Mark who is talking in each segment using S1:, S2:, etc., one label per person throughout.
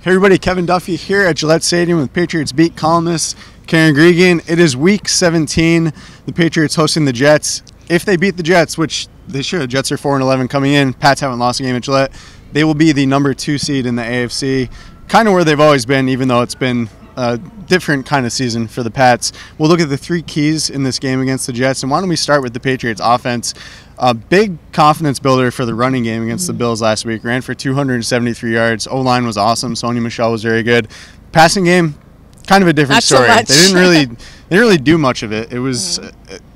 S1: Hey everybody, Kevin Duffy here at Gillette Stadium with Patriots beat columnist Karen Guregian. It is week 17. The Patriots hosting the Jets. If they beat the Jets, which they should, Jets are 4-11 coming in. Pats haven't lost a game at Gillette. They will be the number 2 seed in the AFC, kind of where they've always been, even though it's been a different kind of season for the Pats. We'll look at the 3 keys in this game against the Jets, and why don't we start with the Patriots offense. A big confidence builder for the running game against the Bills last week. Ran for 273 yards. O-line was awesome. Sony Michel was very good. Passing game, kind of a different story.
S2: Not so much.
S1: They didn't really do much of it. It was,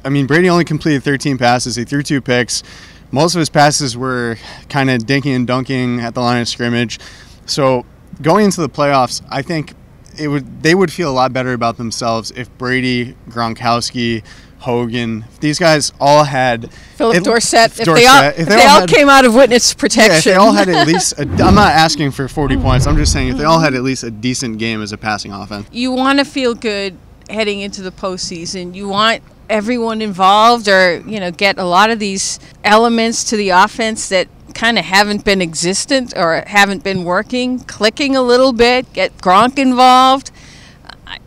S1: I mean, Brady only completed 13 passes. He threw 2 picks. Most of his passes were kind of dinking and dunking at the line of scrimmage. So going into the playoffs, I think they would feel a lot better about themselves if Brady, Gronkowski, Hogan, these guys all had
S2: Philip Dorsett. If they all came out of witness protection.
S1: Yeah, if they all had at least I'm not asking for 40 points. I'm just saying if they all had at least a decent game as a passing offense.
S2: You want to feel good heading into the postseason. You want everyone involved, or get a lot of these elements to the offense that kind of haven't been existent or haven't been working, clicking a little bit. Get Gronk involved.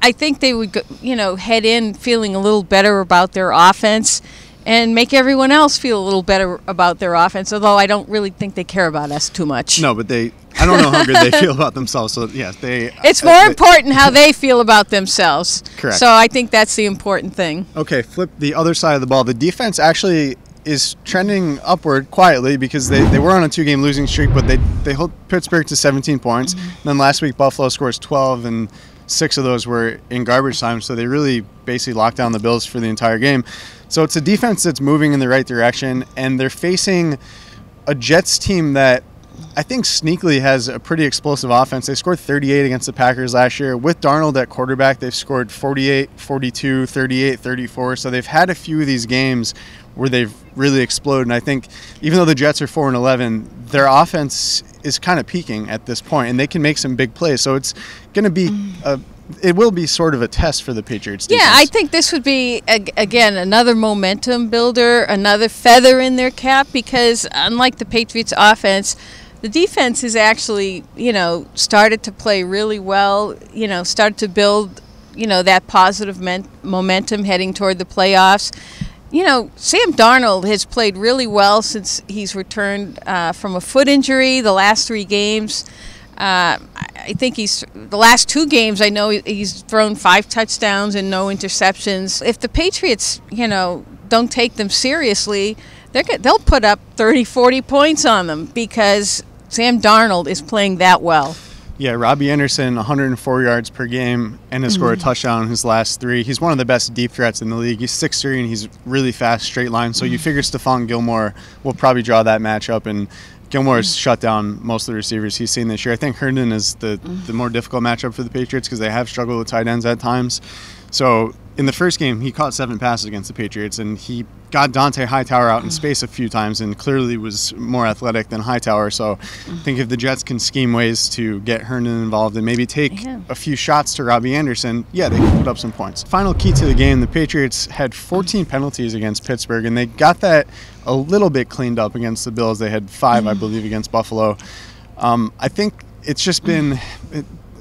S2: I think they would, head in feeling a little better about their offense and make everyone else feel a little better about their offense, although I don't really think they care about us too much.
S1: No, but I don't know how good they feel about themselves. So, yes,
S2: it's more important how they feel about themselves.
S1: Correct.
S2: So I think that's the important thing.
S1: Okay, flip the other side of the ball. The defense actually is trending upward quietly because they were on a 2-game losing streak, but they held Pittsburgh to 17 points. And then last week, Buffalo scores 12, and 6 of those were in garbage time, so they really basically locked down the Bills for the entire game. So it's a defense that's moving in the right direction, and they're facing a Jets team that I think sneakily has a pretty explosive offense. They scored 38 against the Packers last year. With Darnold at quarterback, they've scored 48, 42, 38, 34. So they've had a few of these games where they've really exploded. And I think even though the Jets are 4-11, their offense is kind of peaking at this point, and they can make some big plays. So it's going to be it will be sort of a test for the Patriots defense.
S2: Yeah, I think this would be, again, another momentum builder, another feather in their cap, because unlike the Patriots offense, the defense has actually, started to play really well, started to build, that positive momentum heading toward the playoffs. Sam Darnold has played really well since he's returned from a foot injury the last 3 games. I think the last 2 games, I know he's thrown 5 touchdowns and no interceptions. If the Patriots, don't take them seriously, they'll put up 30, 40 points on them because Sam Darnold is playing that well.
S1: Yeah, Robbie Anderson, 104 yards per game, and has scored a touchdown in his last 3. He's one of the best deep threats in the league. He's 6'3", and he's really fast, straight line. So you figure Stephon Gilmore will probably draw that matchup, and Gilmore's shut down most of the receivers he's seen this year. I think Herndon is the more difficult matchup for the Patriots because they have struggled with tight ends at times. So in the first game, he caught 7 passes against the Patriots, and he got Dante Hightower out in space a few times and clearly was more athletic than Hightower. So I think if the Jets can scheme ways to get Herndon involved and maybe take a few shots to Robbie Anderson, they can put up some points. Final key to the game, the Patriots had 14 penalties against Pittsburgh, and they got that a little bit cleaned up against the Bills. They had 5, I believe, against Buffalo. I think it's just been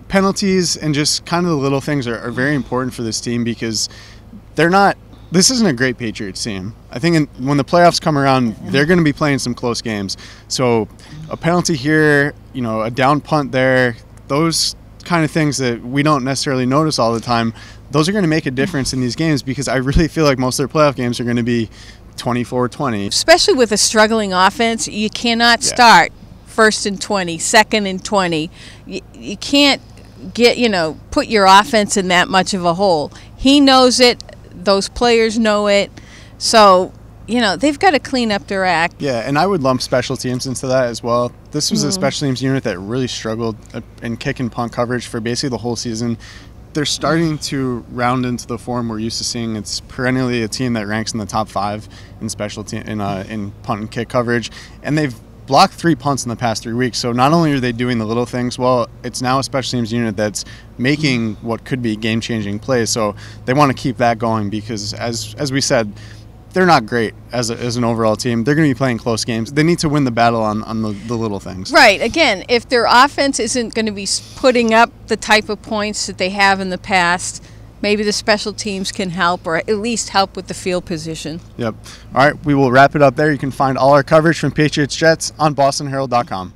S1: penalties and just kind of the little things are very important for this team because this isn't a great Patriots team. I think when the playoffs come around, they're going to be playing some close games. So a penalty here, a down punt there, those kind of things that we don't necessarily notice all the time, those are going to make a difference in these games because I really feel like most of their playoff games are going to be 24-20.
S2: Especially with a struggling offense, you cannot start 1st and 20, 2nd and 20. You can't put your offense in that much of a hole. He knows it. Those players know it. So, they've got to clean up their act.
S1: Yeah, and I would lump special teams into that as well. This was a special teams unit that really struggled in kick and punt coverage for basically the whole season. They're starting to round into the form we're used to seeing. It's perennially a team that ranks in the top 5 in special team in punt and kick coverage, and they've blocked 3 punts in the past 3 weeks. So not only are they doing the little things well, it's now a special teams unit that's making what could be game-changing plays. So they want to keep that going because, as we said, they're not great as an overall team. They're going to be playing close games. They need to win the battle on the little things.
S2: Right. Again, if their offense isn't going to be putting up the type of points that they have in the past, maybe the special teams can help, or at least help with the field position.
S1: Yep. All right, we will wrap it up there. You can find all our coverage from Patriots Jets on bostonherald.com.